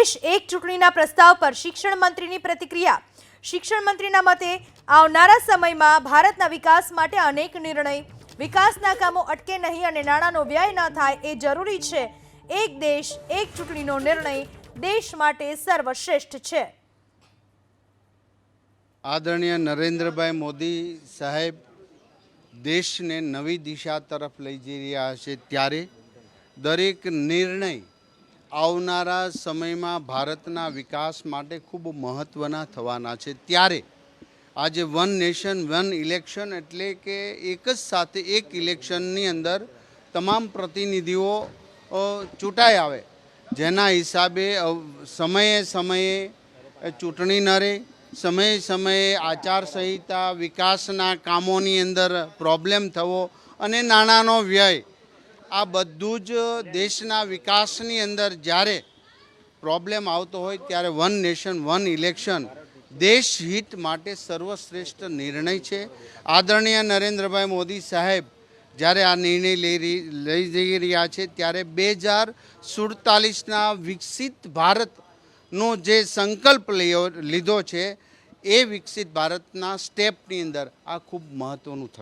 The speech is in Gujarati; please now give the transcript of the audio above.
દેશ એક ચૂંટણીના પ્રસ્તાવ પર શિક્ષણ મંત્રીની પ્રતિક્રિયા। શિક્ષણ મંત્રીના મતે આવનારા સમયમાં ભારતના વિકાસ માટે અનેક નિર્ણય, વિકાસના કામો અટકે નહીં અને નાણાંનો વ્યય ન થાય એ જરૂરી છે। એક દેશ એક ચૂંટણીનો નિર્ણય દેશ માટે સર્વશ્રેષ્ઠ છે। આદરણીય નરેન્દ્રભાઈ મોદી સાહેબ દેશને નવી દિશા તરફ લઈ જઈ રહ્યા છે, ત્યારે દરેક નિર્ણય આવનારા સમયમાં ભારતના વિકાસ માટે ખૂબ મહત્ત્વના થવાના છે। ત્યારે આજે વન નેશન વન ઇલેક્શન એટલે કે એક જ સાથે એક ઇલેક્શનની અંદર તમામ પ્રતિનિધિઓ ચૂંટાઈ આવે, જેના હિસાબે સમયે સમયે ચૂંટણી ન રહે, સમયે સમયે આચારસંહિતા, વિકાસના કામોની અંદર પ્રોબ્લેમ થવો અને નાણાંનો વ્યય, આ બધું જ દેશના વિકાસની અંદર જ્યારે પ્રોબ્લેમ આવતો હોય ત્યારે વન નેશન વન ઇલેક્શન દેશ હિત માટે સર્વશ્રેષ્ઠ નિર્ણય છે। આદરણીય નરેન્દ્રભાઈ મોદી સાહેબ જ્યારે આ નિર્ણય લઈ જઈ રહ્યા છે, ત્યારે 2047ના વિકસિત ભારતનો જે સંકલ્પ લીધો છે, એ વિકસિત ભારતના સ્ટેપની અંદર આ ખૂબ મહત્ત્વનું થશે।